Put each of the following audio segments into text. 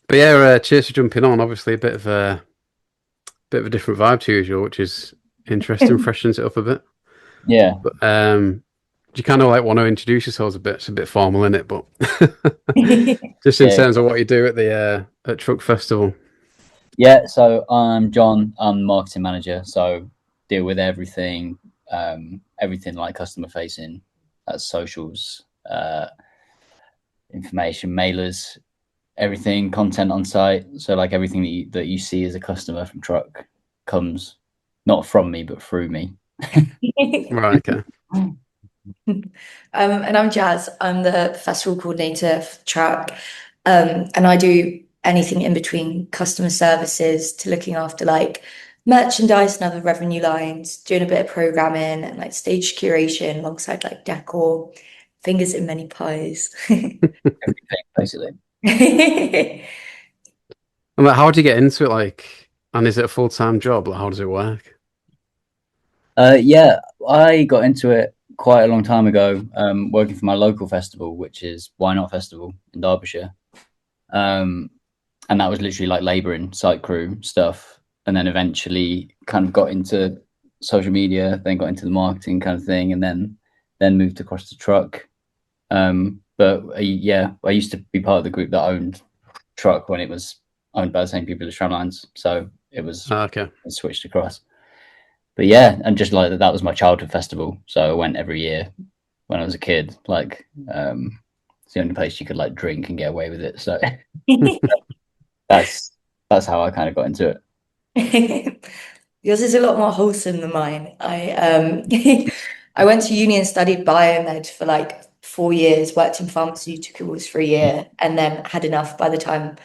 But yeah, cheers for jumping on. Obviously, a bit of a different vibe to usual, which is interesting, freshens it up a bit. Yeah. But do you kind of like want to introduce yourselves a bit? It's a bit formal in it, but just in Yeah. terms of what you do at the at Truck Festival. Yeah. So I'm John. I'm the marketing manager. So deal with everything, everything like customer facing, that's socials, information, mailers, everything, content on site. So like everything that you see as a customer from Truck comes not from me, but through me. Right. Okay. And I'm Jazz. I'm the festival coordinator for Track. And I do anything in between customer services to looking after like merchandise and other revenue lines, doing a bit of programming and like stage curation alongside like decor, fingers in many pies. Everything, basically. And like, how do you get into it? Like, and is it a full-time job? Like, how does it work? Yeah, I got into it quite a long time ago, working for my local festival, which is Why Not Festival in Derbyshire. Um, and that was literally like labouring, site crew stuff. And then eventually kind of got into social media, then got into the marketing kind of thing, and then moved across to Truck. But yeah, I used to be part of the group that owned Truck when it was owned by the same people as Tramlines. So Okay. it switched across. But yeah, and just like that was my childhood festival. So I went every year when I was a kid. Like it's the only place you could like drink and get away with it. So that's that's how I kind of got into it. Yours is a lot more wholesome than mine. I went to uni and studied biomed for like 4 years, worked in pharmaceuticals for a year, and then had enough by the time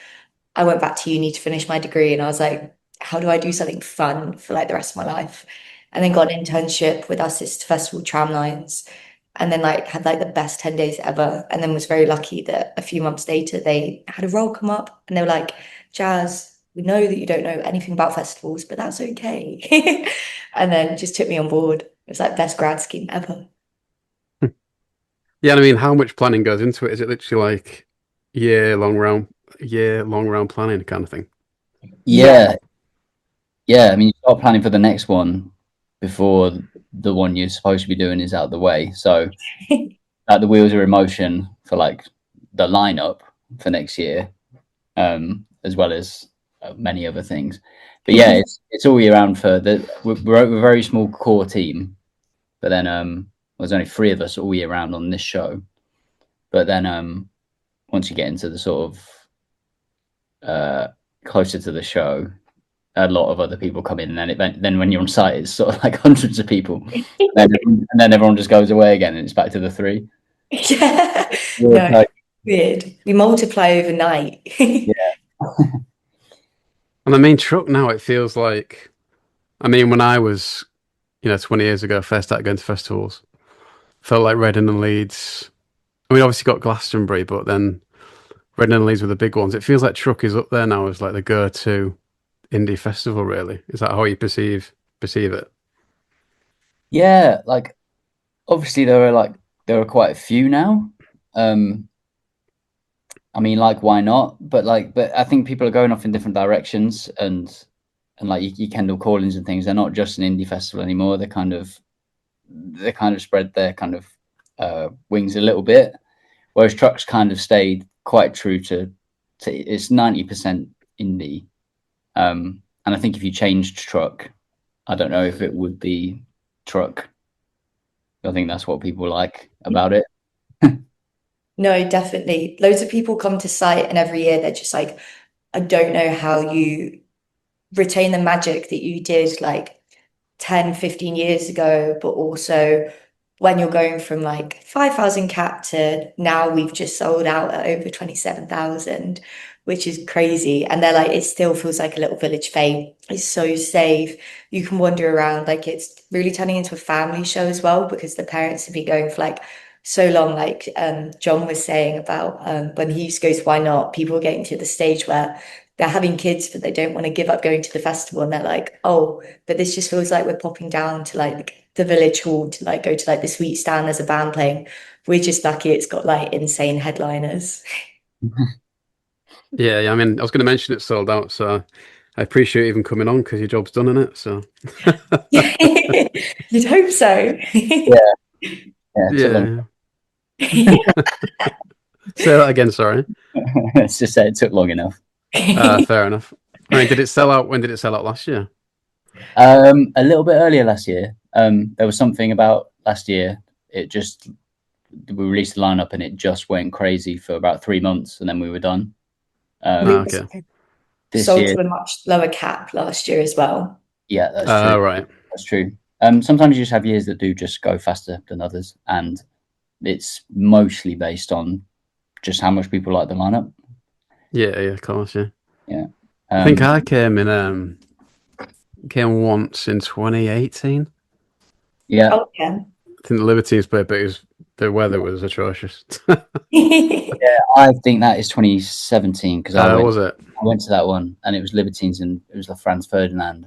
I went back to uni to finish my degree. And I was like, how do I do something fun for like the rest of my life? And then got an internship with our sister festival Tramlines, and then like had like the best 10 days ever. And then was very lucky that a few months later they had a role come up and they were like, Jazz, we know that you don't know anything about festivals, but that's okay. And then just took me on board. It was like best grad scheme ever. Yeah, and I mean, how much planning goes into it? Is it literally like year long round planning kind of thing? Yeah. Yeah, yeah. I mean, you start planning for the next one before the one you're supposed to be doing is out of the way. So the wheels are in motion for like the lineup for next year, as well as many other things. But yeah, it's all year round for the. We're a very small core team, but then there's only three of us all year round on this show. But then once you get into the sort of closer to the show, a lot of other people come in, and then when you're on site, it's sort of like hundreds of people, and then everyone just goes away again, and it's back to the three. Yeah. Yeah, No, like, weird. We multiply overnight. yeah, And I mean, Truck now, it feels like, I mean, when I was, 20 years ago, first started going to festivals, felt like Reading and Leeds. I mean, obviously got Glastonbury, but then Reading and Leeds were the big ones. It feels like Truck is up there now as like the go-to indie festival, really. Is that how you perceive it? yeah. Like obviously there are quite a few now. Um, I mean, like, why not? But I think people are going off in different directions, and like you Kendall Callings and things, they're not just an indie festival anymore. They kind of spread their kind of wings a little bit, whereas Truck's kind of stayed quite true to it's 90% indie. And I think if you changed Truck, I don't know if it would be Truck. I think that's what people like about it. No, definitely. Loads of people come to site, and every year they're just like, I don't know how you retain the magic that you did like 10, 15 years ago, but also when you're going from like 5,000 cap to now we've just sold out at over 27,000, which is crazy. And they're like, it still feels like a little village fete. It's so safe. You can wander around. Like it's really turning into a family show as well because the parents have been going for like so long. Like John was saying about when he used to go to Why Not, people are getting to the stage where they're having kids, but they don't want to give up going to the festival. And they're like, oh, but this just feels like we're popping down to like the village hall to like go to like the sweet stand as a band playing. We're just lucky it's got like insane headliners. Yeah. I mean, I was going to mention it's sold out, so I appreciate you even coming on because your job's done in it. So You'd hope so. Yeah, yeah, it took long. yeah. Say that again. Sorry. Let's just say it took long enough. Fair enough. I mean, did it sell out? When did it sell out last year? A little bit earlier last year. There was something about last year. It just we released the lineup and it just went crazy for about 3 months, and then we were done. We Okay. This sold year, to a much lower cap last year as well. yeah, that's true. Right. That's true. Sometimes you just have years that do just go faster than others, and it's mostly based on just how much people like the lineup. Yeah. Yeah. Of course. Yeah. Yeah. I think I came once in 2018. Yeah. Oh, yeah. I think the Libertines played, but the weather was atrocious. I think that is 2017 because Was it? I went to that one and it was Libertines and it was like Franz Ferdinand,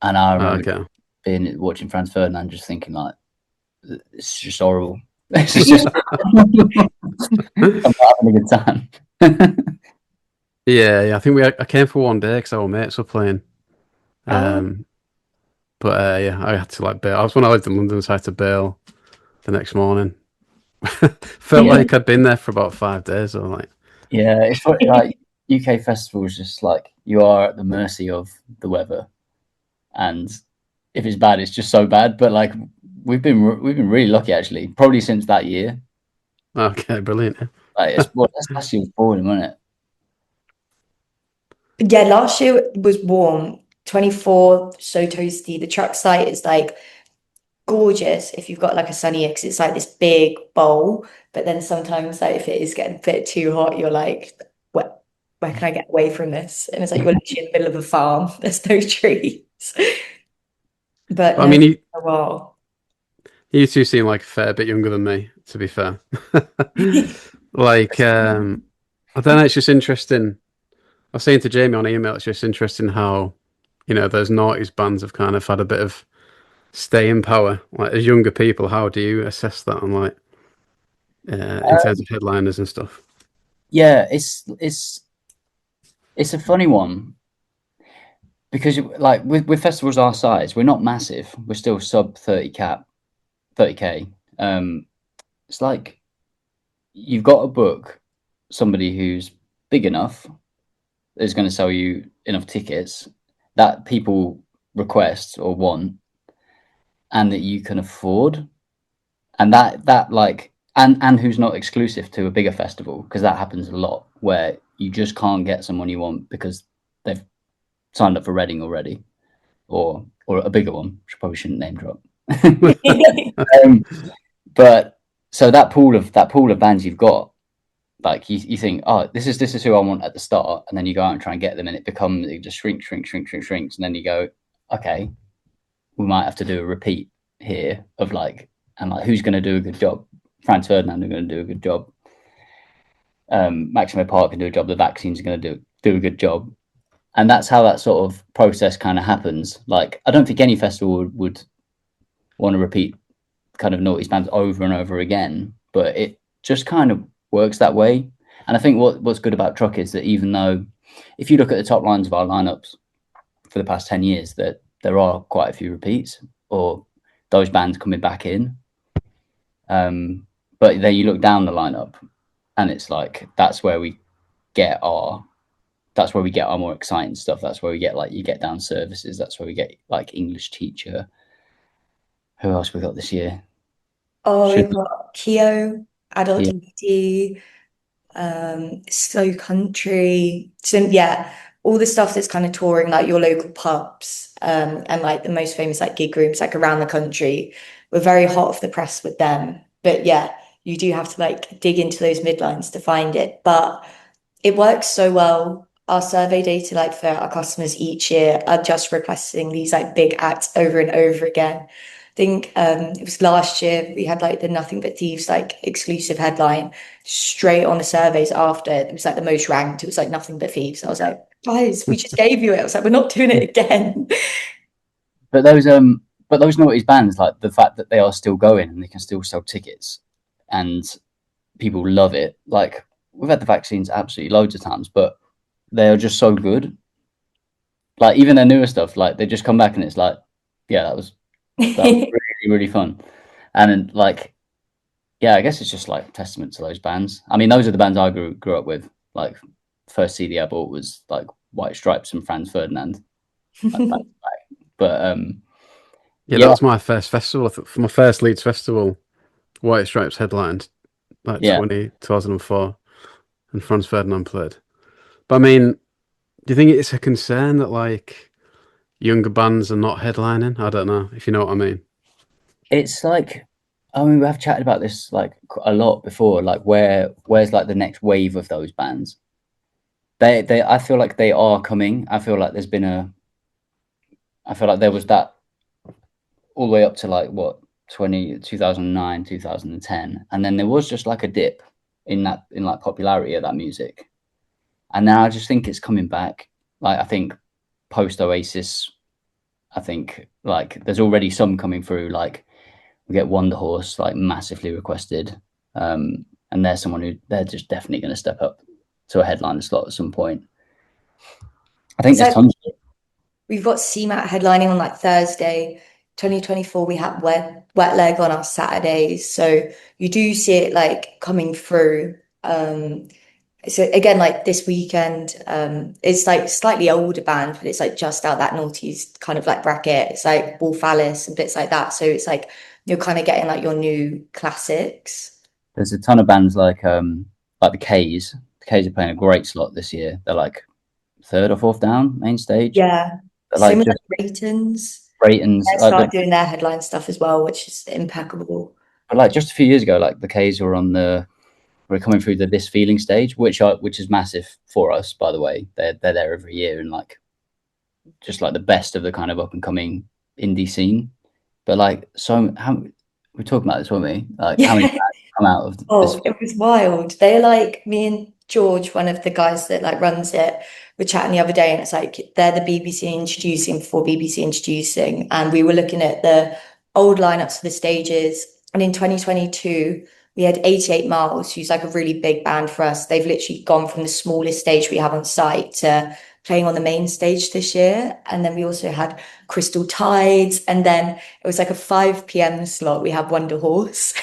and I remember Okay. being watching Franz Ferdinand just thinking like, it's just horrible. This is just I'm not having a good time. Yeah. Yeah. I think I came for one day because our mates were playing. Oh, But yeah, I had to like bail. I was when I lived in London, so I had to bail the next morning. Felt Yeah. like I'd been there for about 5 days or like. Yeah, it's like UK festivals, just like you are at the mercy of the weather, and if it's bad, it's just so bad. But like we've been really lucky actually, probably since that year. Okay, brilliant. Like that's last year was boring, wasn't it? yeah, last year was warm. 24, so toasty. The truck site is like gorgeous if you've got like a sunny year because it's like this big bowl. But then sometimes like if it is getting a bit too hot, you're like, where can I get away from this? And it's like you're literally in the middle of a farm. There's no trees. But I no, mean, a while. you two seem like a fair bit younger than me, to be fair. Like, I don't know. It's just interesting. I was saying to Jamie on email, it's just interesting how those noughties bands have kind of had a bit of staying power. Like as younger people, how do you assess that on like in terms of headliners and stuff? Yeah, it's a funny one because like with festivals our size, we're not massive. We're still sub 30k. It's like you've got to book somebody who's big enough is going to sell you enough tickets that people request or want and that you can afford, and that like and who's not exclusive to a bigger festival, because that happens a lot where you just can't get someone you want because they've signed up for Reading already, or a bigger one, which I probably shouldn't name drop. um, but so that pool of bands you've got, like you think, oh, this is who I want at the start, and then you go out and try and get them, and it just shrinks, and then you go, okay, we might have to do a repeat here of like, and like who's going to do a good job? Franz Ferdinand are going to do a good job. Maximo Park can do a job. The vaccines are going to do a good job, and that's how that sort of process kind of happens. Like, I don't think any festival would want to repeat kind of noughties bands over and over again, but it just kind of works that way. And I think what's good about Truck is that even though if you look at the top lines of our lineups for the past 10 years, that there are quite a few repeats or those bands coming back in. But then you look down the lineup and it's like that's where we get our more exciting stuff. That's where we get like you get down services. That's where we get like English teacher. Who else we got this year? Oh, Should we've got Keo, Adult yeah. DVD, Slow Country. So yeah, all the stuff that's kind of touring like your local pubs, and like the most famous like gig rooms like around the country. We're very hot off the press with them. But yeah, you do have to like dig into those midlines to find it. But it works so well. Our survey data, like for our customers each year, are just requesting these like big acts over and over again. I think it was last year we had like the Nothing But Thieves like exclusive headline straight on the surveys after. It was like the most ranked. It was like Nothing But Thieves. I was like, guys, we just gave you it. I was like, we're not doing it again. But those noughties bands, like the fact that they are still going and they can still sell tickets and people love it. Like we've had the vaccines absolutely loads of times, but they are just so good. Like even their newer stuff, like they just come back and it's like, yeah, that was really, really fun. And then, like, yeah, I guess it's just like testament to those bands. I mean, those are the bands I grew up with. Like, first CD I bought was like White Stripes and Franz Ferdinand. Like, back to back. But Yeah, that yeah, was my first festival. For my first Leeds festival, White Stripes headlined like yeah. 2004, and Franz Ferdinand played. But I mean, do you think it's a concern that like younger bands are not headlining? I don't know if you know what I mean. It's like, I mean, we have chatted about this like a lot before. Like, where's like the next wave of those bands? I feel like they are coming. I feel like I feel like there was that all the way up to like what 2009, 2010, and then there was just like a dip in like popularity of that music, and now I just think it's coming back. Like, I think post Oasis, I think like there's already some coming through. Like, we get Wonder Horse like massively requested, and there's someone who they're just definitely going to step up to a headliner slot at some point. I think It's there's like tons. we've got CMAT headlining on like Thursday, 2024. We have Wet Leg on our Saturdays. So you do see it like coming through. So again, like this weekend, it's like slightly older band, but it's like just out that noughties kind of like bracket. It's like Wolf Alice and bits like that. So it's like you're kind of getting like your new classics. There's a ton of bands like the K's. The K's are playing a great slot this year. They're like third or fourth down main stage. Yeah. They're Same like with just like Ratings. Brayton's. They start doing their headline stuff as well, which is impeccable. But like just a few years ago, like the K's were coming through the This Feeling stage, which is massive for us, by the way. They're there every year and like just like the best of the kind of up and coming indie scene. But like, so how we're talking about this, weren't we? Like how many bands come out of this? Oh, it was wild. They're like me and George, one of the guys that like runs it, were chatting the other day, and it's like they're the BBC introducing before BBC introducing, and we were looking at the old lineups for the stages. And in 2022, we had 88 Miles, who's like a really big band for us. They've literally gone from the smallest stage we have on site to playing on the main stage this year. And then we also had Crystal Tides, and then it was like a 5 p.m. slot. We had Wonder Horse.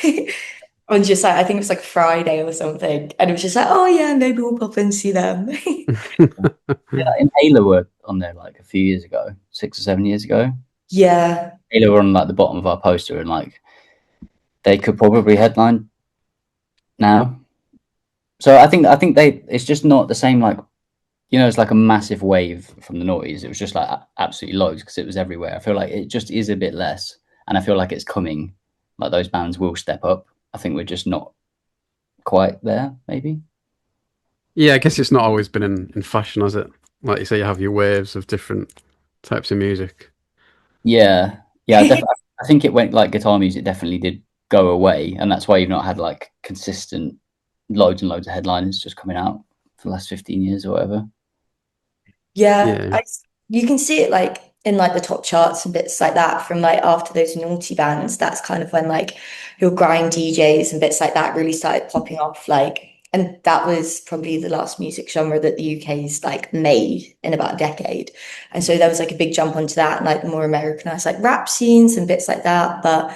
On just like I think it was like Friday or something, and it was just like, oh yeah, maybe we'll pop and see them. Yeah, Inhaler were on there like a few years ago, 6 or 7 years ago. Yeah, Inhaler were on like the bottom of our poster, and like they could probably headline now. So I think it's just not the same. Like, it's like a massive wave from the noughties. It was just like absolutely loads because it was everywhere. I feel like it just is a bit less, and I feel like it's coming. Like those bands will step up. I think we're just not quite there, maybe. Yeah, I guess it's not always been in fashion, has it? Like you say, you have your waves of different types of music. Yeah, yeah. I think it went like guitar music definitely did go away, and that's why you've not had like consistent loads and loads of headliners just coming out for the last 15 years or whatever. yeah. Yeah, You can see it like in like the top charts and bits like that from like after those naughty bands. That's kind of when like your grind DJs and bits like that really started popping off. Like, and that was probably the last music genre that the UK's like made in about a decade. And so there was like a big jump onto that and like the more Americanized like rap scenes and bits like that. But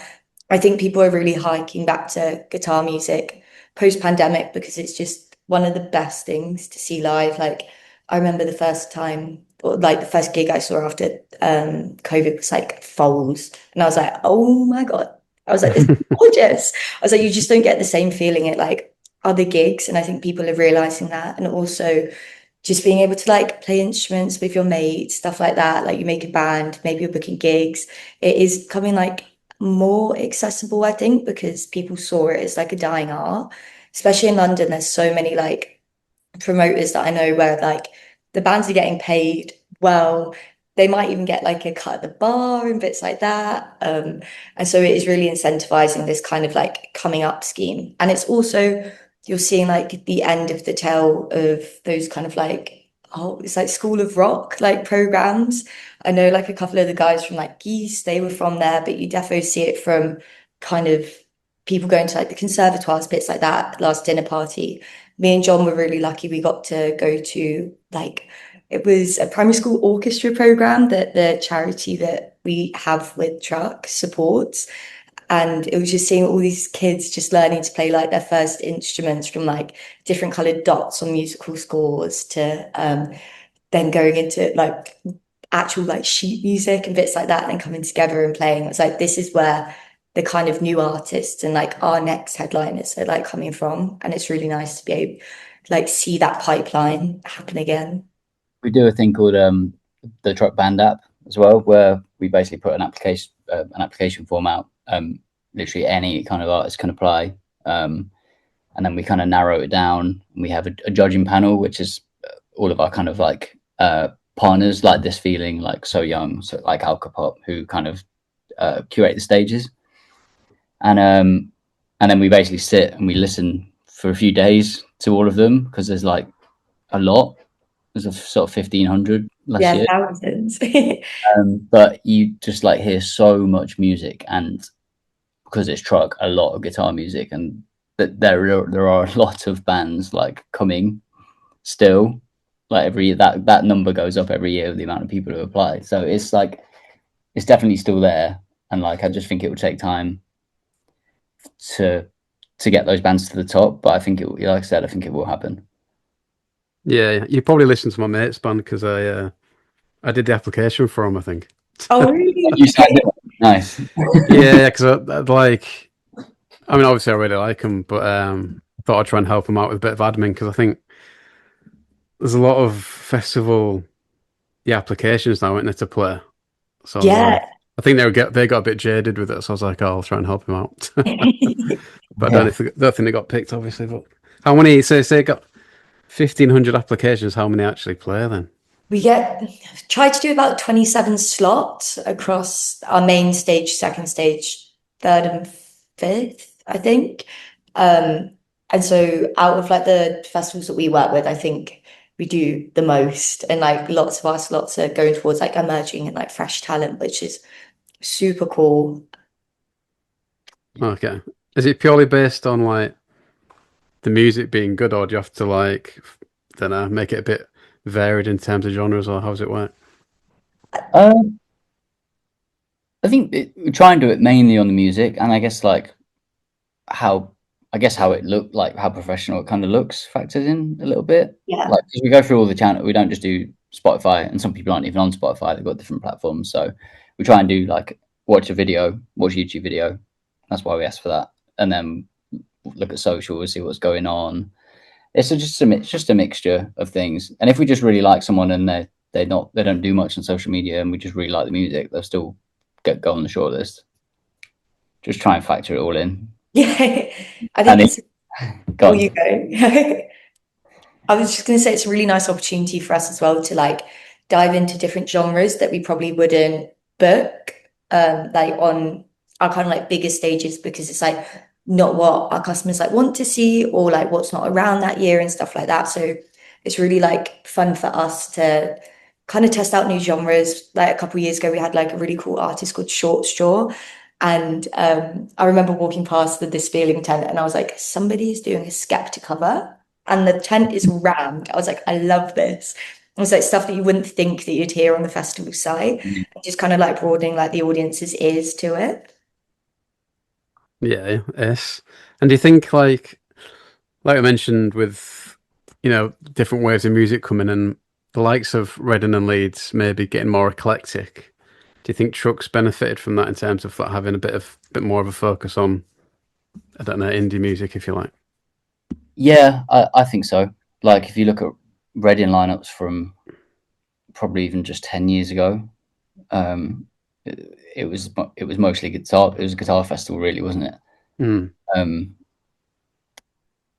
I think people are really hiking back to guitar music post-pandemic because it's just one of the best things to see live. Like I remember the first time, or like the first gig I saw after COVID was like Foals, and I was like, oh my God. I was like, this is gorgeous. I was like, you just don't get the same feeling at like other gigs, and I think people are realizing that, and also just being able to like play instruments with your mates, stuff like that. Like you make a band, maybe you're booking gigs. It is becoming like more accessible, I think, because people saw it as like a dying art. Especially in London, there's so many like promoters that I know where like the bands are getting paid well. They might even get like a cut at the bar and bits like that. And so it is really incentivizing this kind of like coming up scheme. And it's also, you're seeing like the end of the tail of those kind of like, oh, it's like School of Rock like programs. I know like a couple of the guys from like Geese, they were from there, but you definitely see it from kind of people going to like the conservatoires, bits like that, last dinner party. me and John were really lucky. We got to go to like, it was a primary school orchestra program that the charity that we have with Truck supports. And it was just seeing all these kids just learning to play like their first instruments, from like different colored dots on musical scores to then going into like actual like sheet music and bits like that, and then coming together and playing. It was like, this is where the kind of new artists and like our next headliners are like coming from. And it's really nice to be able to like see that pipeline happen again. We do a thing called the Truck Band app as well, where we basically put an application form out. Literally any kind of artist can apply, and then we kind of narrow it down. We have a judging panel, which is all of our kind of like partners, like This Feeling, like So Young, so like Alcopop, who kind of curate the stages, and then we basically sit and we listen for a few days to all of them, because there's like a lot. There's a sort of 1,500 last year. Thousands. But you just like hear so much music, and because it's Truck, a lot of guitar music, and there are a lot of bands like coming still. Like every year, that number goes up every year with the amount of people who apply. So it's like, it's definitely still there, and like I just think it will take time to get those bands to the top. But I think it, like I said, I think it will happen. Yeah, you probably listened to my mate's band because I did the application for him, I think. Oh, really? You signed it. Nice. Yeah, because like, I mean, obviously I really like him, but I thought I'd try and help him out with a bit of admin, because I think there's a lot of festival applications now, isn't there, to play. So I was like, I think they got a bit jaded with it, so I was like, oh, I'll try and help him out. But I don't think they got picked, obviously. But how many? Say got 1,500 applications. How many actually play then? We try to do about 27 slots across our main stage, second stage, third and fifth, I think. And so out of like the festivals that we work with, I think we do the most, and like lots of our slots are going towards like emerging and like fresh talent, which is super cool. Okay. Is it purely based on like the music being good, or do you have to like, don't know, make it a bit varied in terms of genres, or how does it work? I think we try and do it mainly on the music, and I guess like how it looked, like how professional it kind of looks, factors in a little bit. Yeah. Like, 'cause we go through all the channel, we don't just do Spotify, and some people aren't even on Spotify, they've got different platforms. So we try and do like watch YouTube video. That's why we ask for that, and then look at social, see what's going on. It's just a mixture of things. And if we just really like someone and they don't do much on social media, and we just really like the music, they'll still go on the shortlist. Just try and factor it all in. Yeah. I think it's Go you go. I was just going to say, it's a really nice opportunity for us as well to like dive into different genres that we probably wouldn't book like on our kind of like bigger stages, because it's like not what our customers like want to see, or like what's not around that year and stuff like that. So it's really like fun for us to kind of test out new genres. Like a couple of years ago, we had like a really cool artist called Short Straw. And I remember walking past This Feeling tent, and I was like, somebody's doing a Skepta cover, and the tent is rammed. I was like, I love this. It was like stuff that you wouldn't think that you'd hear on the festival site, just kind of like broadening like the audience's ears to it. Yeah, yes. And do you think like I mentioned with, different waves of music coming in, the likes of Reading and Leeds maybe getting more eclectic? Do you think Truck's benefited from that in terms of like having a bit more of a focus on, I don't know, indie music, if you like? Yeah, I think so. Like if you look at Reading lineups from probably even just 10 years ago, it was mostly guitar. It was a guitar festival, really, wasn't it? Mm.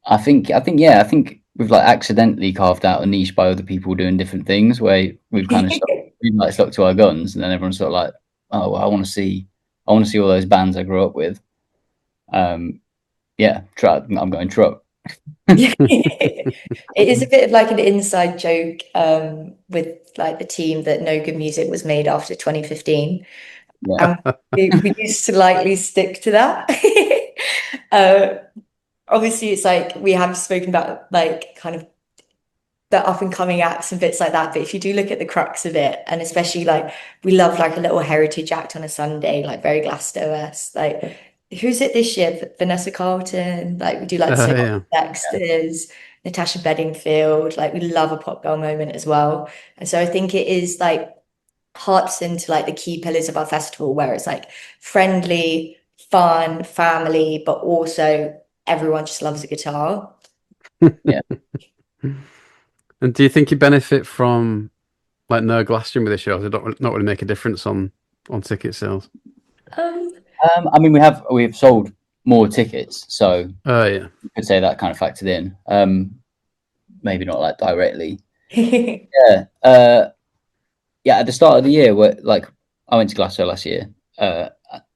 I think we've like accidentally carved out a niche by other people doing different things, where we've kind of stuck to our guns, and then everyone's sort of like, oh, well, I want to see all those bands I grew up with. Yeah, I'm going Truck. It is a bit of like an inside joke with like the team that No Good Music was made after 2015. Yeah. We used to slightly stick to that. uh, obviously it's like we have spoken about like kind of the up and coming acts and bits like that. But if you do look at the crux of it, and especially like we love like a little heritage act on a Sunday, like very Glasgow-esque. Like who's it this year? Vanessa Carlton. Like we do like so Yeah. Dexter's, Natasha Bedingfield. Like we love a pop girl moment as well. And so I think it is like harps into like the key pillars of our festival, where it's like friendly, fun, family, but also everyone just loves a guitar. Yeah. And do you think you benefit from like no Glastonbury this year? Or does it not really make a difference on ticket sales? Um, I mean, we've sold more tickets, so Oh yeah. you could say that kind of factored in. Maybe not like directly. Yeah. Yeah. At the start of the year, where like I went to Glasgow last year, and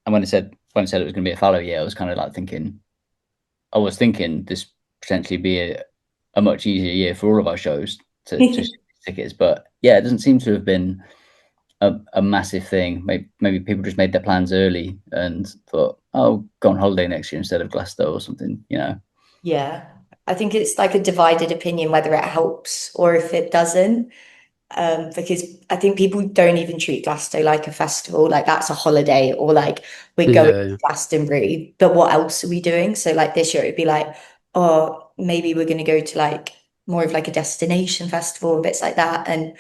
when it said it was going to be a fallow year, I was kind of like thinking, I was thinking this potentially be a much easier year for all of our shows to tickets, but yeah, it doesn't seem to have been a massive thing. Maybe people just made their plans early and thought, "Oh, go on holiday next year instead of Glasgow or something." You know? Yeah, I think it's like a divided opinion whether it helps or if it doesn't. Because I think people don't even treat Glasgow like a festival, like that's a holiday, or like we're going to Yeah, yeah. Glastonbury, but what else are we doing? So like this year it would be like, oh, maybe we're going to go to like more of like a destination festival and bits like that. And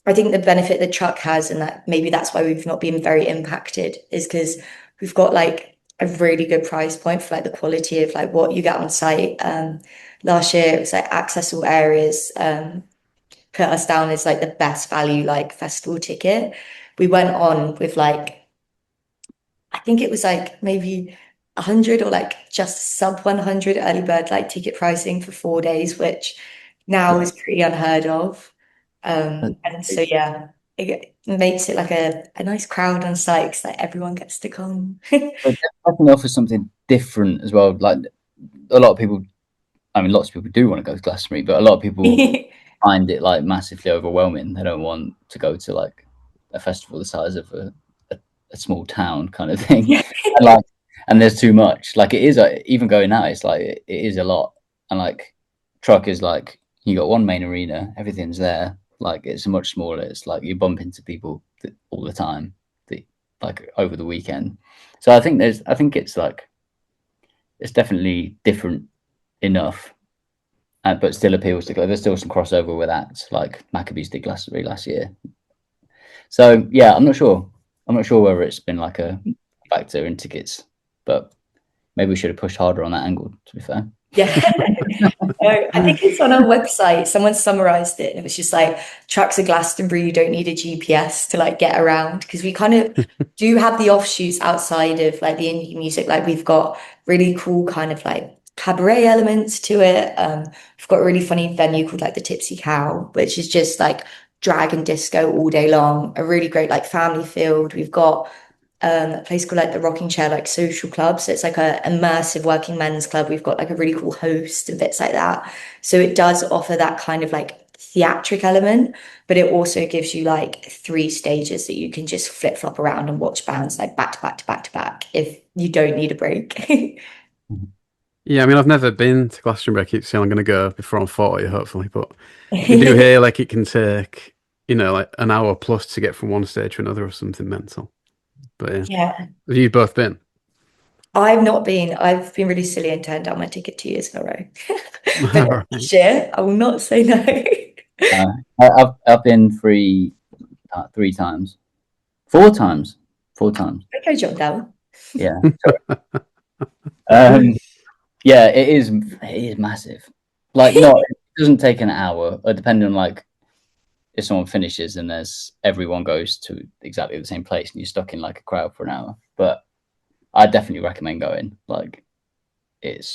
I think the benefit that Chuck has, and that maybe that's why we've not been very impacted, is because we've got like a really good price point for like the quality of like what you get on site. Last year it was like accessible areas, put us down as like the best value like festival ticket. We went on with like I think it was like maybe 100 or like just sub 100 early bird like ticket pricing for 4 days, which now Yeah. is pretty unheard of. That's And so crazy. yeah, it makes it like a nice crowd on site because like everyone gets to come. But it definitely offers something different as well. Like a lot of people, I mean, lots of people do want to go to Glastonbury, but a lot of people find it like massively overwhelming. They don't want to go to like a festival the size of a small town kind of thing, Yeah. and like, and there's too much. Like it is even going out, it's like it is a lot, and like truck is like you got one main arena, everything's there. Like it's much smaller. It's like you bump into people all the time, like over the weekend. So I think it's like it's definitely different enough but still appeals to. There's still some crossover with acts like Maccabees did Glastonbury last year. So yeah, I'm not sure. I'm not sure whether it's been like a factor in tickets, but maybe we should have pushed harder on that angle. To be fair. Yeah. I think it's on our website. Someone summarized it and it was just like tracks of Glastonbury, you don't need a GPS to like get around because we kind of do have the offshoots outside of like the indie music. Like we've got really cool kind of like cabaret elements to it. We've got a really funny venue called like the Tipsy Cow, which is just like drag and disco all day long. A really great like family field. We've got a place called like the Rocking Chair like social club, so it's like a immersive working men's club. We've got like a really cool host and bits like that, so it does offer that kind of like theatric element, but it also gives you like 3 stages that you can just flip-flop around and watch bands like back to back to back to back if you don't need a break. Yeah, I mean, I've never been to Glastonbury. I keep saying I'm going to go before I'm 40, hopefully. But you do hear like it can take, like an hour plus to get from one stage to another or something mental. But yeah, Yeah, have you both been? I've not been. I've been really silly and turned down my ticket 2 years in a row. But All right. this year, I will not say no. Uh, I've been three times, 4 times, 4 times. Okay, John Down. Yeah. Um, yeah, it is massive. Like, not it doesn't take an hour, depending on like if someone finishes and there's everyone goes to exactly the same place and you're stuck in like a crowd for an hour. But I definitely recommend going. Like, it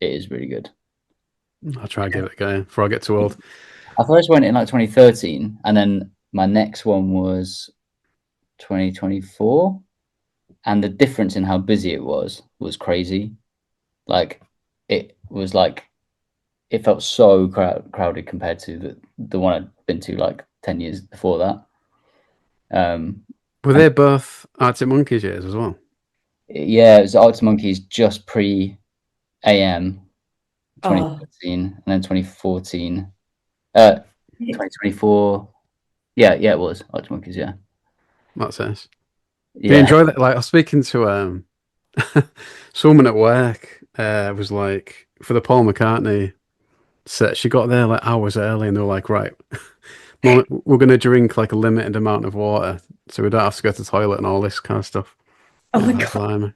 is really good. I'll try and give it a go before I get too old. I first went in like 2013, and then my next one was 2024, and the difference in how busy it was crazy. Like, it was like it felt so crowded compared to the one I'd been to like 10 years before that. Were And they both Arctic Monkeys years as well? yeah, it was Arctic Monkeys just pre AM, 2013, and then 2014. 2024. Yeah, it was Arctic Monkeys. Yeah, That's it. Do you yeah. enjoy that? Like, I was speaking to someone at work. Was like for the Paul McCartney set. She got there like hours early, and they were like, "Right, we're going to drink like a limited amount of water, so we don't have to go to the toilet and all this kind of stuff." Oh my Like, God. blimey.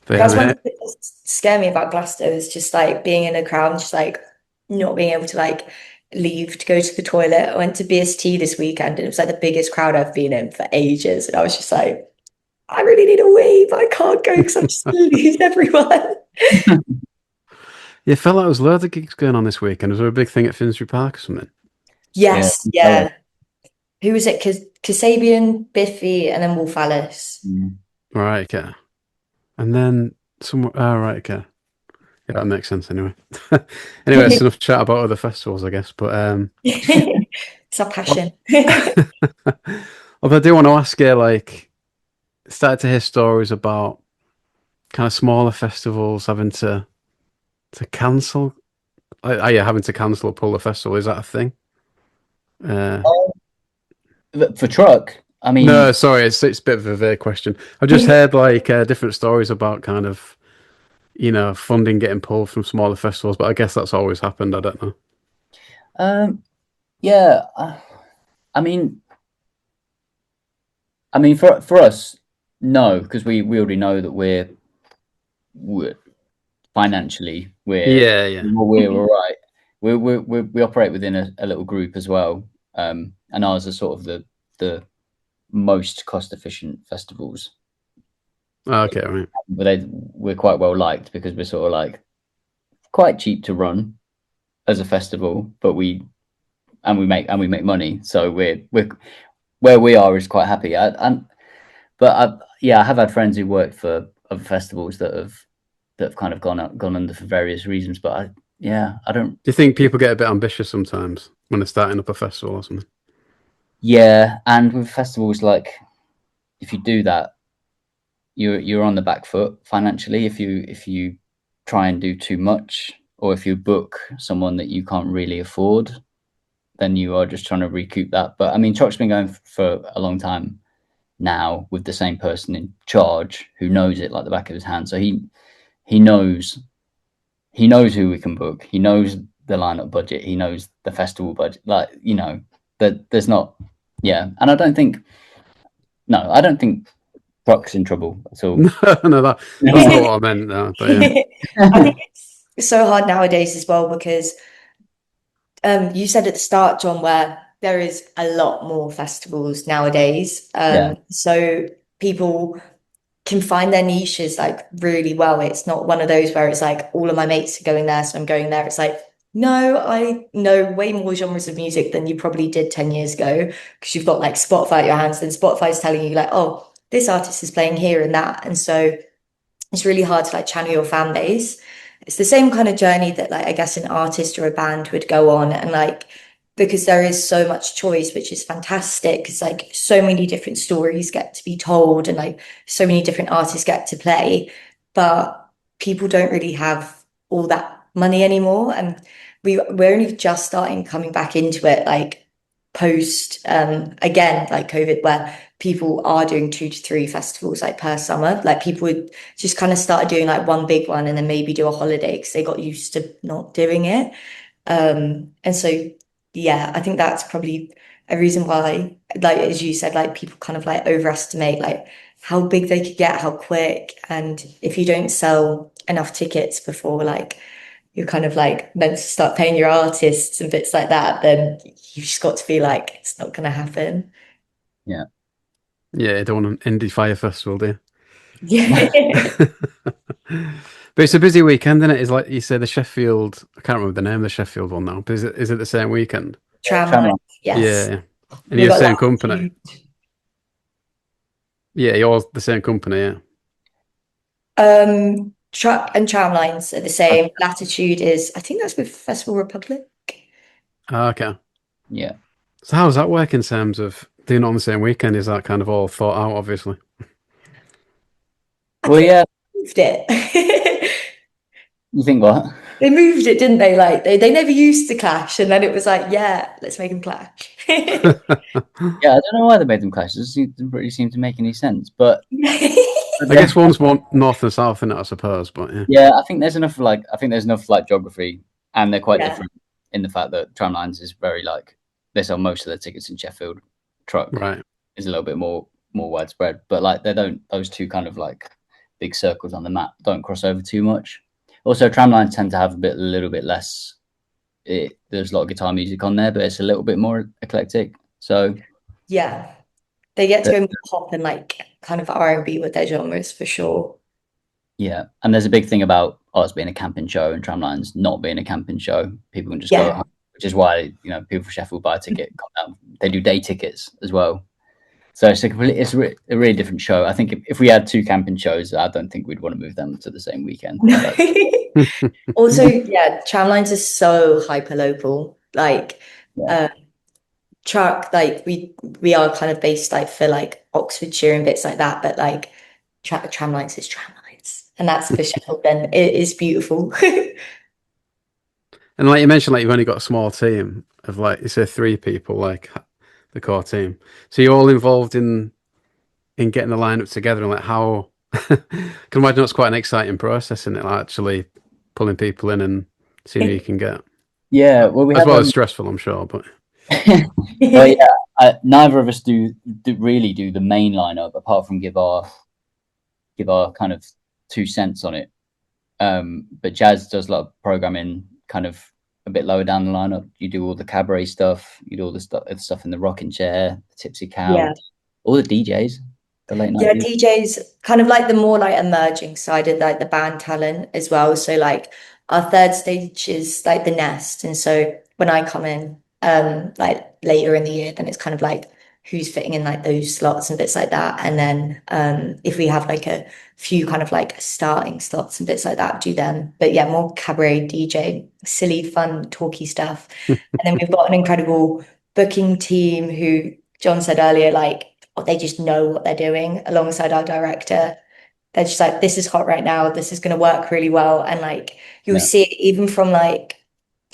But yeah, That's one mate. thing that scare me about Glasgow is just like being in a crowd and just like not being able to like leave to go to the toilet. I went to BST this weekend and it was like the biggest crowd I've been in for ages. And I was just like, I really need a wee, but I can't go because I'm just gonna lose everyone. Yeah, felt like there was loads of gigs going on this weekend. Was there a big thing at Finsbury Park or something? Yeah. Yes, yeah. Who was it? Kasabian, Biffy, and then Wolf Alice. Mm. Right, okay. And then some. Oh, right, okay. Yeah, that makes sense anyway. Anyway, it's enough chat about other festivals, I guess. But It's our well, passion. although I do want to ask you, like, started to hear stories about kind of smaller festivals having to cancel. Yeah, having to cancel or pull a festival. Is that a thing? Uh, For truck, I no, mean, sorry, it's a bit of a vague question. I've just heard like different stories about kind of funding getting pulled from smaller festivals, but I guess that's always happened. I don't know. yeah. I mean, for us, no, because we already know that we're financially Yeah, yeah. we're all right. We operate within a little group as well, and ours are sort of the most cost efficient festivals. Okay, right. But we're quite well liked because we're sort of like quite cheap to run as a festival, but we make money. So we're where we are is quite happy. I have had friends who worked for other festivals that have kind of gone under for various reasons. But I don't. Do you think people get a bit ambitious sometimes when they're starting up a festival or something? Yeah, and with festivals, like if you do that, you're on the back foot financially if you try and do too much, or if you book someone that you can't really afford, then you are just trying to recoup that. But I mean, Chalk's been going for a long time now with the same person in charge who knows it like the back of his hand. So he knows who we can book. He knows the lineup budget. He knows the festival budget. Like, that there's not. Yeah, and I don't think. No, I don't think Brock's in trouble at all. No, that's not what I meant. No, but yeah. I think it's so hard nowadays as well because you said at the start, John, where there is a lot more festivals nowadays. Yeah. So people can find their niches like really well. It's not one of those where it's like all of my mates are going there, so I'm going there. It's like, no, I know way more genres of music than you probably did 10 years ago because you've got like Spotify at your hands, and Spotify's telling you like, oh, this artist is playing here and that. And so it's really hard to like channel your fan base. It's the same kind of journey that like I guess an artist or a band would go on, and like because there is so much choice, which is fantastic because like so many different stories get to be told and like so many different artists get to play, but people don't really have all that money anymore, and we're only just starting coming back into it like post again like COVID, where people are doing 2 to 3 festivals like per summer. Like people would just kind of start doing like one big one and then maybe do a holiday because they got used to not doing it. And so yeah, I think that's probably a reason why, like as you said, like people kind of like overestimate like how big they could get, how quick, and if you don't sell enough tickets before like you're kind of like meant to start paying your artists and bits like that, then you've just got to be like, it's not going to happen. Yeah. Yeah, you don't want an indie fire festival, do Yeah. you? But it's a busy weekend, isn't it? It's like you say, the Sheffield. I can't remember the name of the Sheffield one now. But is it the same weekend? Tramline, Yeah, yes. yeah. And We you're the got same company. Latitude. Yeah, you're the same company. Yeah. Truck and Tramlines are the same. Latitude is, I think that's with Festival Republic. Ah, okay. Yeah. So how does that work in terms of doing it on the same weekend? Is that kind of all thought out? Obviously. I Well, think yeah. I moved it. You think what? They moved it, didn't they? Like they never used to clash, and then it was like, yeah, let's make them clash. Yeah, I don't know why they made them clash. It doesn't really seem to make any sense. But I guess one's more north and south in it, I suppose. But yeah, yeah, I think there's enough geography, and they're quite Yeah. different in the fact that Tramlines is very like they sell most of their tickets in Sheffield. Truck right. is a little bit more widespread, but like they don't those two kind of like big circles on the map don't cross over too much. Also, Tramlines tend to have a little bit less. There's a lot of guitar music on there, but it's a little bit more eclectic. So Yeah. They get to go more pop and like kind of R&B with their genres for sure. yeah, and there's a big thing about us being a camping show and Tramlines not being a camping show. People can just go Yeah. home, which is why people from Sheffield buy a ticket. They do day tickets as well, so it's a really different show. I think if we had two camping shows, I don't think we'd want to move them to the same weekend. Also, yeah, Tramlines is so hyper local. Like, Yeah. truck, like we are kind of based like for like Oxfordshire and bits like that, but like Tramlines is Tramlines, and that's for Sheffield. Then it is beautiful. And like you mentioned, like you've only got a small team of like you say 3 people, like the core team. So you're all involved in getting the lineup together and like how. I can imagine it's quite an exciting process, isn't it? Like actually pulling people in and seeing who you can get. Yeah, well, we As have well as stressful, I'm sure, but well, yeah, neither of us really do the main lineup apart from give our kind of 2 cents on it. But Jazz does a lot of programming kind of a bit lower down the lineup. You do all the cabaret stuff, you do all the stuff in the rocking chair, the tipsy cow, Yeah. all the DJs, the late night Yeah, DJs. DJs kind of like the more like emerging side of like the band talent as well. So like our third stage is like the nest. And so when I come in like later in the year, then it's kind of like who's fitting in like those slots and bits like that. And then if we have like a few kind of like starting slots and bits like that, do them. But yeah, more cabaret DJ, silly, fun, talky stuff. And then we've got an incredible booking team who John said earlier, like they just know what they're doing alongside our director. They're just like, this is hot right now. This is going to work really well. And like, you'll Yeah. see it even from like,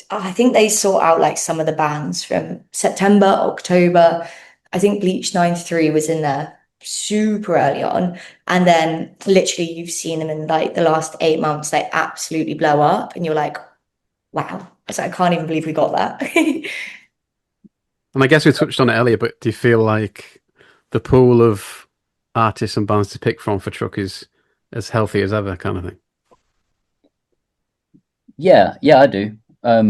I think they sort out like some of the bands from September, October. I think Bleach 93 was in there super early on. And then literally you've seen them in like the last 8 months, they absolutely blow up. And you're like, wow. So I can't even believe we got that. and I guess we touched on it earlier, but do you feel like the pool of artists and bands to pick from for Truck is as healthy as ever, kind of thing? Yeah, I do. I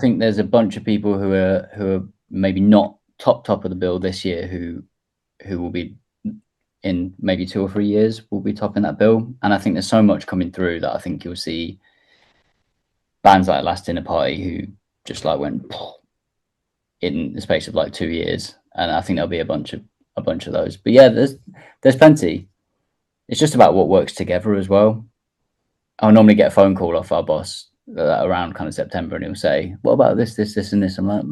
think there's a bunch of people who are maybe not top of the bill this year who will be in maybe 2 or 3 years will be topping that bill. And I think there's so much coming through that I think you'll see bands like Last Dinner Party who just like went in the space of like 2 years. And I think there'll be a bunch of those. But yeah, there's plenty. It's just about what works together as well. I'll normally get a phone call off our boss around kind of September, and he'll say, "What about this, this, and this?" I'm like,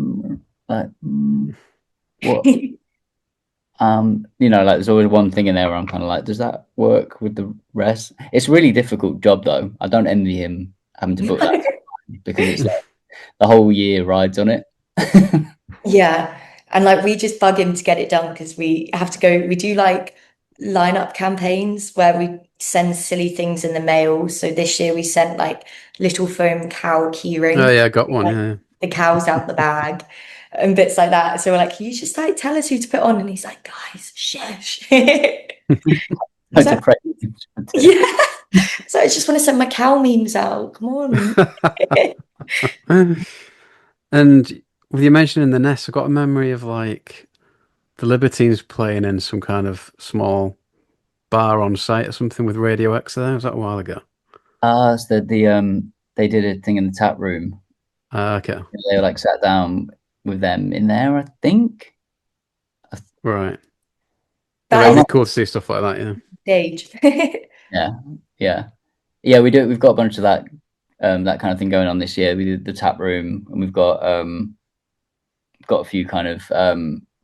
what? Like there's always one thing in there where I'm kind of like, does that work with the rest? It's a really difficult job though. I don't envy him having to book that because it's like the whole year rides on it. Yeah. And like we just bug him to get it done because we have to go, we do like lineup campaigns where we send silly things in the mail. So this year we sent like little foam cow key ring. Oh yeah, I got one. Like, Yeah. the cows out the bag and bits like that. So we're like, can you just like tell us who to put on? And he's like, guys, shush. So, yeah. So I just want to send my cow memes out. Come on. And with you mentioning the Nest, I've got a memory of like the Libertines playing in some kind of small bar on site or something with Radio X there. Was that a while ago? So they did a thing in the tap room. Okay. They like sat down with them in there, I think. Right. That It'd is be cool to see stuff like that, yeah. stage. Yeah, we do. We've got a bunch of that kind of thing going on this year. We did the tap room, and we've got a few kind of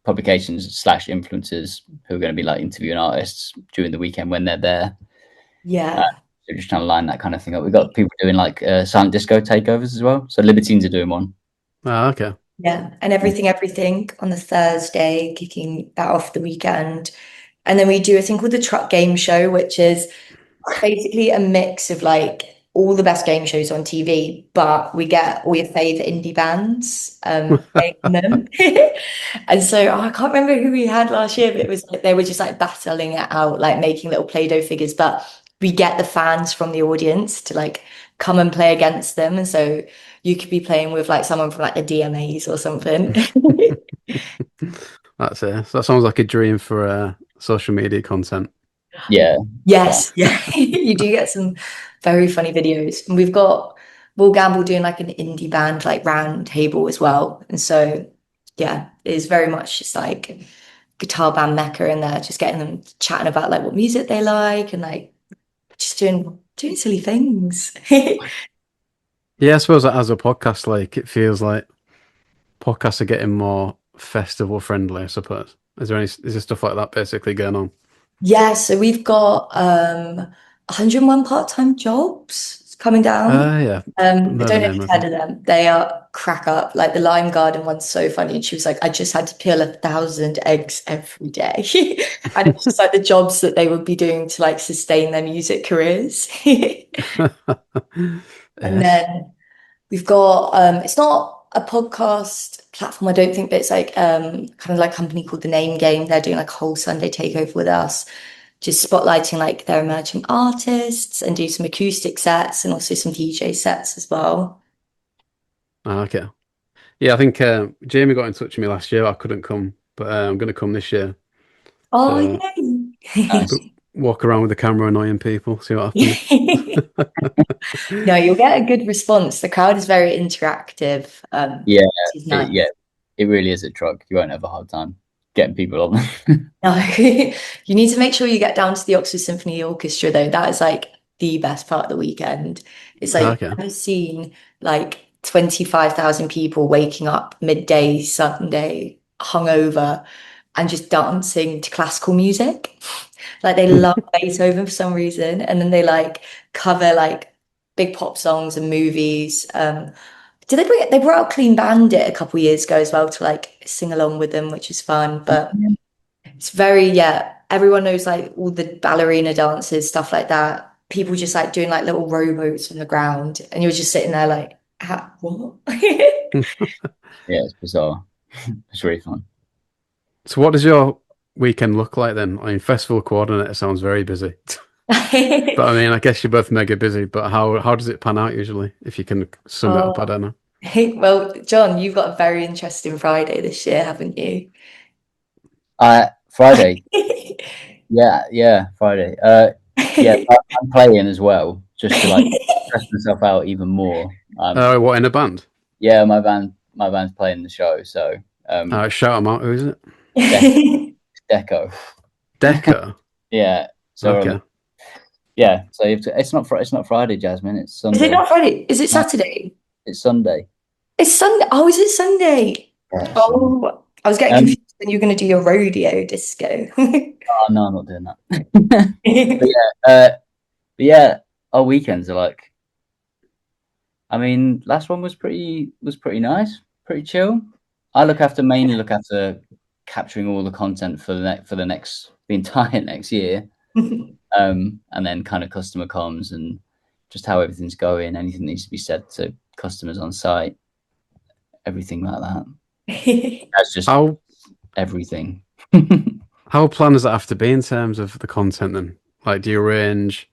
publications / influencers who are going to be like interviewing artists during the weekend when they're there. Yeah. We're just trying to line that kind of thing up. We've got people doing like silent disco takeovers as well. So Libertines are doing one. Oh, okay. Yeah, and everything on the Thursday, kicking that off the weekend. And then we do a thing called the Truck Game Show, which is basically a mix of like all the best game shows on TV, but we get all your favorite indie bands playing them. And so I can't remember who we had last year, but it was like they were just like battling it out, like making little Play-Doh figures. But we get the fans from the audience to like come and play against them. And so you could be playing with like someone from like the DMAs or something. That's it. So that sounds like a dream for social media content. Yeah. Yes, yeah. You do get some very funny videos. And we've got Will Gamble doing like an indie band like round table as well. And so yeah, it is very much just like guitar band mecca in there, just getting them chatting about like what music they like and like just doing silly things. Yeah, I suppose that as a podcast, like it feels like podcasts are getting more festival friendly, I suppose. Is there stuff like that basically going on? Yeah, so we've got 101 part-time jobs coming down. Yeah. I Know the don't know if name you've of heard them. of them. They are crack up. Like the Lime Garden one's so funny. And she was like, I just had to peel 1,000 eggs every day. And it's just like the jobs that they would be doing to like sustain their music careers. And Yes. then we've got it's not a podcast platform, I don't think, but it's like kind of like a company called The Name Game. They're doing like a whole Sunday takeover with us, just spotlighting like their emerging artists and do some acoustic sets and also some DJ sets as well. Okay. Yeah, I think Jamie got in touch with me last year. I couldn't come, but I'm going to come this year. Oh, So yay. Nice. walk around with the camera annoying people, see what happens. No, you'll get a good response. The crowd is very interactive. Yeah, Which is nice. it really is a truck. You won't have a hard time getting people on. No, you need to make sure you get down to the Oxford Symphony Orchestra though. That is like the best part of the weekend. It's like Okay. I've seen like 25,000 people waking up midday Sunday hungover and just dancing to classical music. Like they love Beethoven for some reason, and then they like cover like big pop songs and movies. Did they bring it? They brought out Clean Bandit a couple years ago as well to like sing along with them, which is fun. But it's very, yeah, everyone knows like all the ballerina dances, stuff like that. People just like doing like little rowboats on the ground, and you're just sitting there like, what? Yeah, it's bizarre. It's really fun. So what does your weekend look like then? I mean, festival coordinator sounds very busy. But I mean, I guess you're both mega busy, but how does it pan out usually? If you can sum it up, I Oh, don't know. well, John, you've got a very interesting Friday this year, haven't you? Friday. Yeah, Friday. Yeah, I'm playing as well, just to like stress myself out even more. What, in a band? Yeah, my band's playing the show, so Shout them out. Who is it? Deco. Deco. Yeah, so Okay. yeah, so it's not Friday, Jasmine. It's Is it Sunday. not Friday? Is it No, Saturday? it's Sunday. It's Sunday. Oh, is it Sunday? Yeah, Oh, I was getting confused when you were going to do your rodeo disco. oh, no, I'm not doing that. But yeah, our weekends are like. I mean, last one was pretty nice, pretty chill. I mainly look after capturing all the content for the entire next year, and then kind of customer comms and just how everything's going, anything needs to be said to customers on site, everything like that. That's just everything. How planned does that have to be in terms of the content then? Like, do you arrange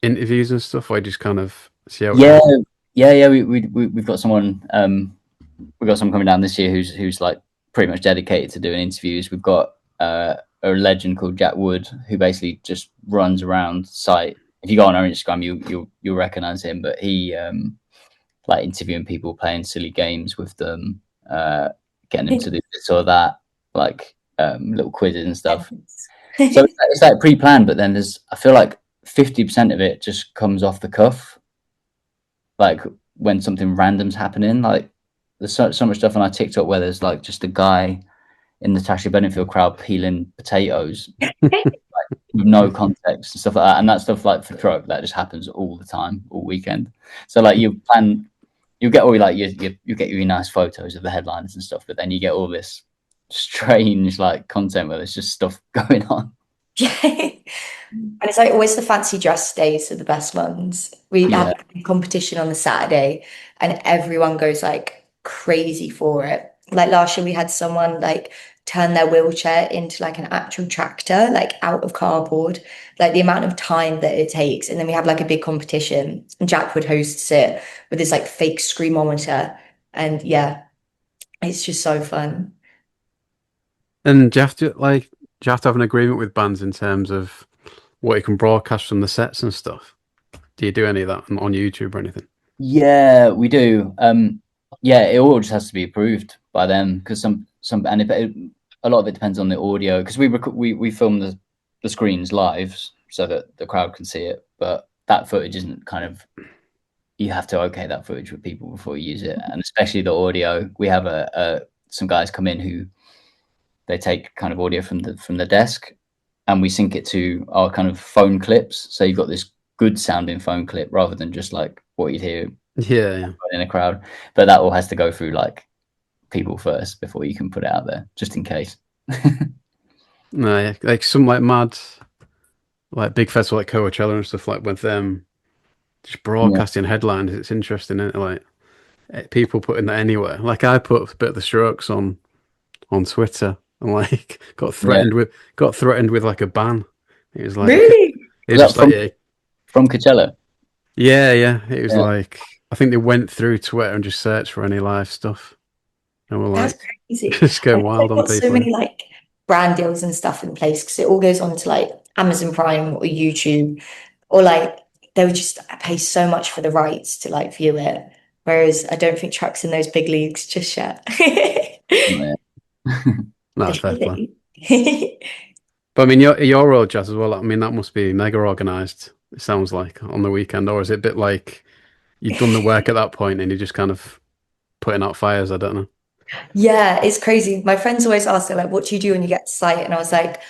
interviews and stuff, or you just kind of see how it goes? Yeah. We've got someone coming down this year who's like pretty much dedicated to doing interviews. We've got a legend called Jack Wood who basically just runs around site. If you go on our Instagram, you'll recognize him. But he like interviewing people, playing silly games with them, getting them to do this or that, like little quizzes and stuff. So it's like pre-planned, but then I feel like 50% of it just comes off the cuff. Like when something random's happening, like there's so much stuff on our TikTok where there's like just a guy in the Tasha Bedingfield crowd peeling potatoes, like with no context and stuff like that. And that stuff, like for truck, that just happens all the time, all weekend. So like you get all like you get your nice photos of the headliners and stuff, but then you get all this strange like content where there's just stuff going on. Yeah. And it's like always the fancy dress days are the best ones. We have a competition on the Saturday and everyone goes like crazy for it. Like last year we had someone like turn their wheelchair into like an actual tractor, like out of cardboard, like the amount of time that it takes. And then we have like a big competition and Jack would host it with this like fake screamometer. And yeah, it's just so fun. And do you have to have an agreement with bands in terms of what you can broadcast from the sets and stuff? Do you do any of that on YouTube or anything? Yeah, we do. Yeah, it all just has to be approved by them because some and a lot of it depends on the audio because we film the screens live so that the crowd can see it, but that footage isn't kind of, you have to okay that footage with people before you use it, and especially the audio. We have some guys come in who they take kind of audio from the desk, and we sync it to our kind of phone clips. So you've got this good sounding phone clip rather than just like what you'd hear in a crowd. But that all has to go through like people first before you can put it out there, just in case. No, yeah. Like some like mad, like big festival like Coachella and stuff, like with them just broadcasting headlines. It's interesting, isn't it? Like people putting that anywhere. Like I put a bit of the Strokes on Twitter and like got threatened with like a ban. It was like Really? it was just from Coachella. Yeah. It was like I think they went through Twitter and just searched for any live stuff. And we're like, that's crazy. just going wild on Got people. so many like brand deals and stuff in place because it all goes on to like Amazon Prime or YouTube, or like they would just pay so much for the rights to like view it. Whereas I don't think Truck's in those big leagues just yet. No, fair play. But I mean, your road jazz as well. I mean, that must be mega organized. It sounds like on the weekend, or is it a bit like you've done the work at that point and you're just kind of putting out fires? I don't know. Yeah, it's crazy. My friends always ask, they're like, what do you do when you get to site? And I was like,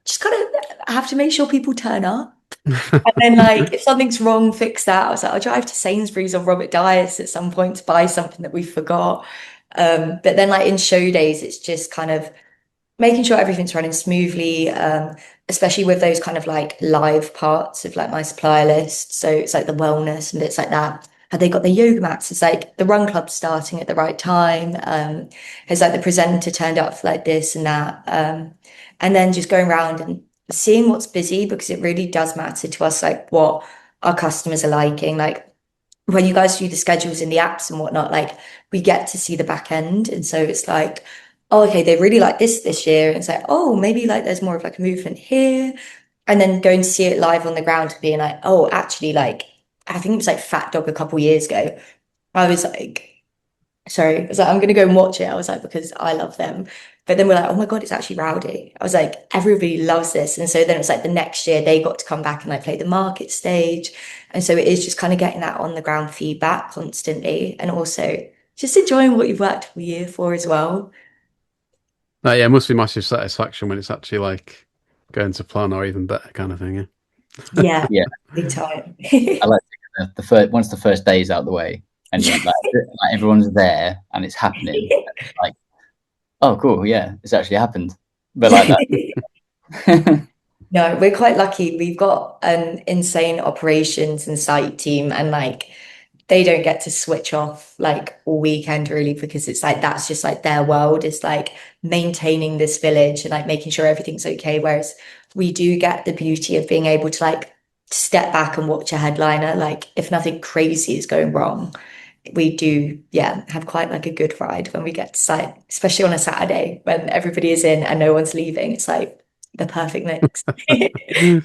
just kind of have to make sure people turn up. And then like if something's wrong, fix that. I was like, I'll drive to Sainsbury's or Robert Dias at some point to buy something that we forgot. But then like in show days, it's just kind of making sure everything's running smoothly, especially with those kind of like live parts of like my supplier list. So it's like the wellness and bits like that. Have they got the yoga mats? It's like the run club starting at the right time. Has like the presenter turned up for like this and that. And then just going around and seeing what's busy because it really does matter to us, like what our customers are liking. Like when you guys do the schedules in the apps and whatnot, like we get to see the back end. And so it's like, oh, okay, they really like this year. And it's like, oh, maybe like there's more of like a movement here. And then going to see it live on the ground and being like, oh, actually, like, I think it was like Fat Dog a couple years ago. I was like, sorry, I was like, I'm gonna go and watch it. I was like, because I love them. But then we're like, oh my God, it's actually rowdy. I was like, everybody loves this. And so then it was like the next year they got to come back and like play the market stage. And so it is just kind of getting that on the ground feedback constantly and also just enjoying what you've worked all year for as well. Yeah, it must be massive satisfaction when it's actually like going to plan or even better kind of thing. Yeah. Yeah, Yeah, big time. I like the first once the first day is out the way and like everyone's there and it's happening. It's like, oh, cool, yeah, it's actually happened. But like that. No, we're quite lucky. We've got an insane operations and site team, and like they don't get to switch off like all weekend really because it's like that's just like their world is like maintaining this village and like making sure everything's okay. Whereas we do get the beauty of being able to like step back and watch a headliner. Like if nothing crazy is going wrong, we do, yeah, have quite like a good ride when we get to site, especially on a Saturday when everybody is in and no one's leaving. It's like the perfect mix. I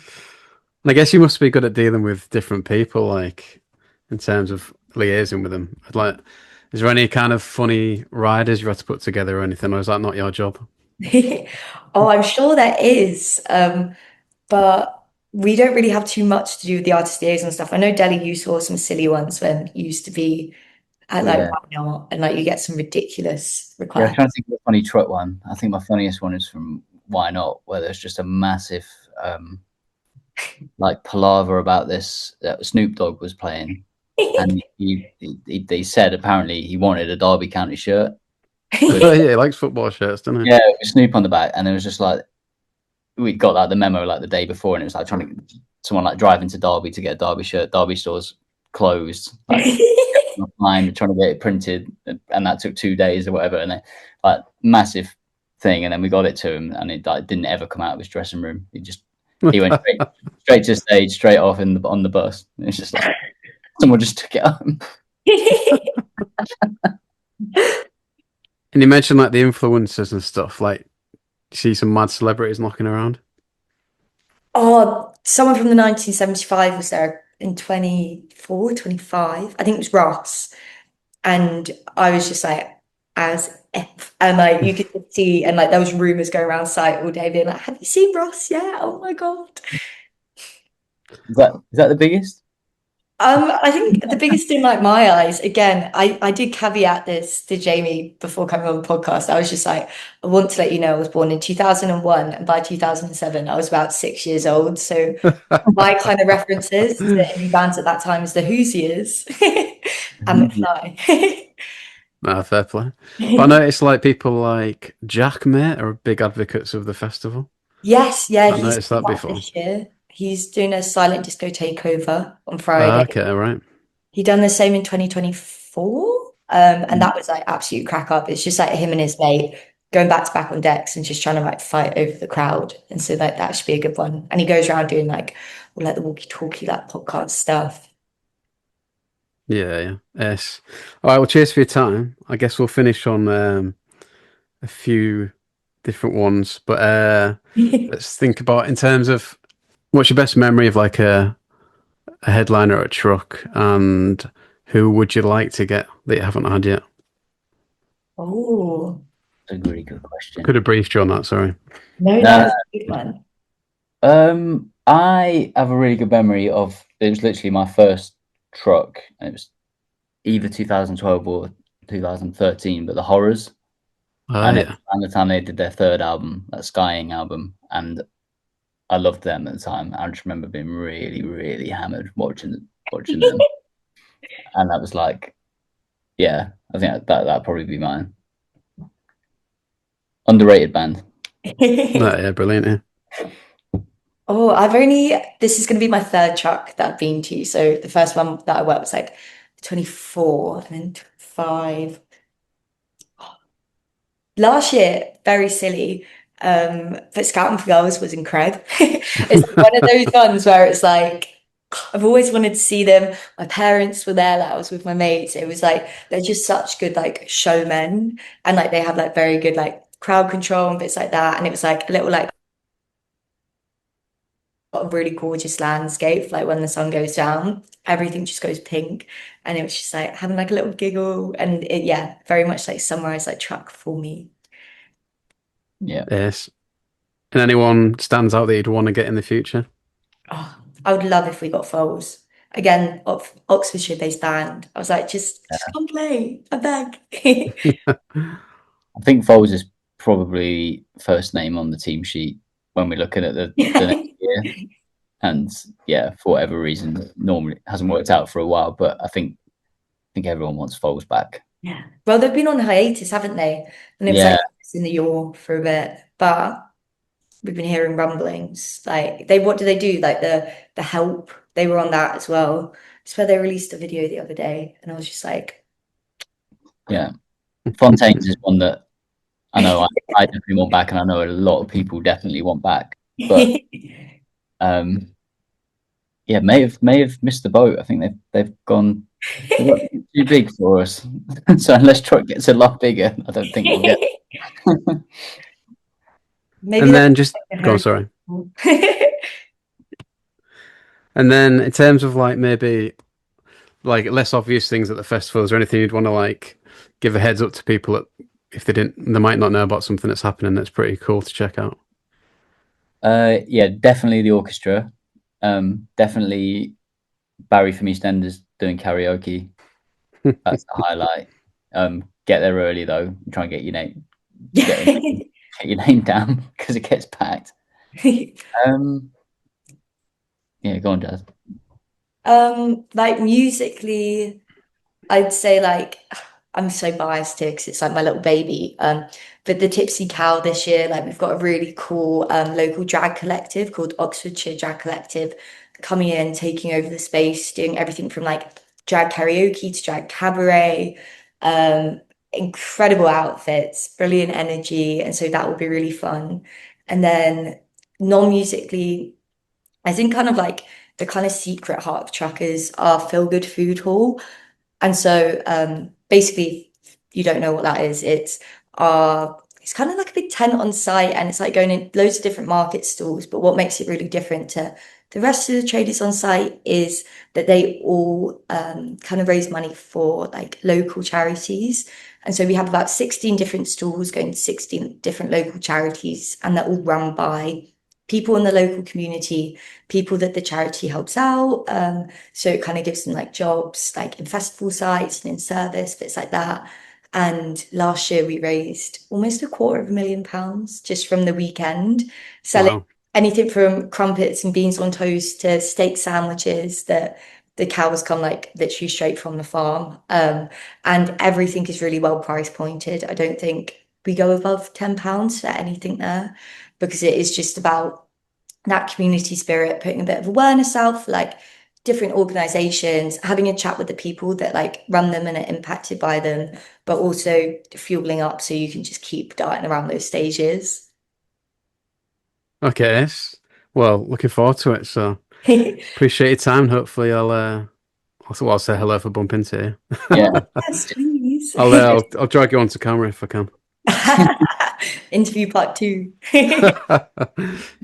guess you must be good at dealing with different people, like in terms of liaising with them. Like, is there any kind of funny riders you had to put together or anything, or is that not your job? Oh, I'm sure there is. But we don't really have too much to do with the artist liaison stuff. I know Delhi, you saw some silly ones when you used to be at like Yeah. Why Not, and like you get some ridiculous Yeah, I'm requests. trying to think of a funny truck one. I think my funniest one is from Why Not, where there's just a massive like palaver about this. Snoop Dogg was playing, and they said apparently he wanted a Derby County shirt with Oh yeah, he likes football shirts, doesn't he? yeah, with Snoop on the back, and it was just like we got like the memo like the day before, and it was like trying to someone like driving to Derby to get a Derby shirt. Derby stores closed, like time trying to get it printed, and that took 2 days or whatever, and then like massive thing, and then we got it to him, and it like, didn't ever come out of his dressing room. He went straight to stage, straight off on the bus. It's just like someone just took it home. And you mentioned like the influencers and stuff. Like, you see some mad celebrities knocking around. Oh, someone from the 1975 was there in 24, 25. I think it was Ross. And I was just like, as if. And like you could see, and like there was rumors going around site all day being like, have you seen Ross? Yeah, oh my God. Is that the biggest? I think the biggest in like my eyes, again, I did caveat this to Jamie before coming on the podcast. I was just like, I want to let you know I was born in 2001, and by 2007 I was about 6 years old. So my kind of references to indie bands at that time is the Hoosiers and McFly. Nah, fair play. But I noticed like people like Jack Mate are big advocates of the festival. Yes, yeah, I he's noticed doing that that before. this year. He's doing a silent disco takeover on Ah, Friday. okay, right. He done the same in 2024. And that was like absolute crack up. It's just like him and his mate going back to back on decks and just trying to like fight over the crowd. And so like that should be a good one. And he goes around doing like all like the walkie-talkie, like podcast stuff. Yeah, yeah. Yes. All right, well, cheers for your time. I guess we'll finish on a few different ones. But let's think about in terms of what's your best memory of like a headliner at a truck, and who would you like to get that you haven't had yet? Oh, That's a really good question. Could have briefed you on that, sorry. no, that was a good one. I have a really good memory of it was literally my first truck, and it was either 2012 or 2013, but the Horrors. Oh, And it yeah. was around the time they did their third album, that Skying album, and I loved them at the time. I just remember being really, really hammered watching them, and that was like, yeah, I think that'd probably be mine. Underrated band. No, yeah, brilliant. Yeah. Oh, this is going to be my third truck that I've been to. So the first one that I worked was like 24 and then 25. Last year, very silly. But Scouting for Girls was incredible. It's like one of those ones where it's like I've always wanted to see them. My parents were there, like I was with my mates. It was like they're just such good like showmen, and like they have like very good like crowd control and bits like that. And it was like a little like a really gorgeous landscape. Like when the sun goes down, everything just goes pink, and it was just like having like a little giggle, and it yeah, very much like summarized like truck for me. Yeah. Yes. And anyone stands out that you'd want to get in the future? Oh, I would love if we got Foles. Again, Oxfordshire-based band. I was like, just come play, I beg. I think Foles is probably first name on the team sheet when we're looking at the next year. And yeah, for whatever reason, normally it hasn't worked out for a while, but I think everyone wants Foles back. Yeah. Well, they've been on hiatus, haven't they? And it was Yeah. like it's in the yaw for a bit. But we've been hearing rumblings. Like what do they do? Like the help, they were on that as well. It's where they released a video the other day, and I was just like, Yeah. Fontaine's is one that I know I definitely want back, and I know a lot of people definitely want back. But yeah, may have missed the boat. I think they've gone too big for us. So unless truck gets a lot bigger, I don't think we'll get. maybe And that's then just go on, sorry. And then in terms of like maybe like less obvious things at the festival, is there anything you'd want to like give a heads up to people that if they might not know about something that's happening that's pretty cool to check out? Yeah, definitely the orchestra. Definitely Barry from EastEnders doing karaoke. That's the highlight. Get there early though. Try and get your name. get your name down because it gets packed. Yeah, go on, Jazz. Like musically, I'd say like I'm so biased here because it's like my little baby. But the Tipsy Cow this year, like we've got a really cool local drag collective called Oxfordshire Drag Collective coming in, taking over the space, doing everything from like drag karaoke to drag cabaret. Incredible outfits, brilliant energy, and so that will be really fun. And then non-musically, I think kind of like the kind of secret heart of Trackers are Feel Good Food Hall. And so basically, if you don't know what that is, it's kind of like a big tent on site and it's like going in loads of different market stalls. But what makes it really different to the rest of the traders on site is that they all kind of raise money for like local charities. And so we have about 16 different stalls going to 16 different local charities, and they're all run by people in the local community, people that the charity helps out. So it kind of gives them like jobs, like in festival sites and in service, bits like that. And last year we raised almost £250,000 just from the weekend, selling Wow. anything from crumpets and beans on toast to steak sandwiches that the cows come like literally straight from the farm. And everything is really well price pointed. I don't think we go above £10 for anything there because it is just about that community spirit, putting a bit of awareness out for like different organizations, having a chat with the people that like run them and are impacted by them, but also fueling up so you can just keep darting around those stages. Okay. Well, looking forward to it. So appreciate your time. Hopefully, I'll say hello if I bump into you. Yeah. Yes, please. I'll drag you onto camera if I can. Interview part 2. Yeah,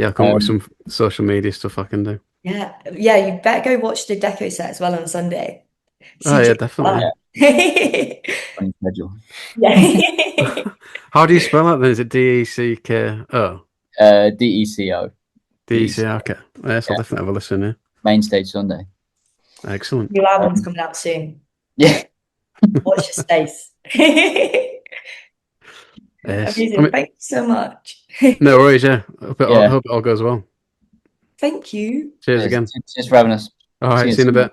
I'll come up with some social media stuff I can do. Yeah, yeah, you better go watch the deco set as well on Sunday. Oh yeah, CJ. definitely. On schedule. Yeah. How do you spell that then? Is it DECKO? DECO. DEC. Okay. Yes, I'll Yeah. definitely have a listen. Yeah. Main stage Sunday. Excellent. New album's coming out soon. Yeah. Watch your space. Yes. I Amazing. mean, Thank you so much. no worries. Yeah. I Yeah. hope it all goes well. Thank you. Cheers again. Cheers for having us. All right. See you in a bit.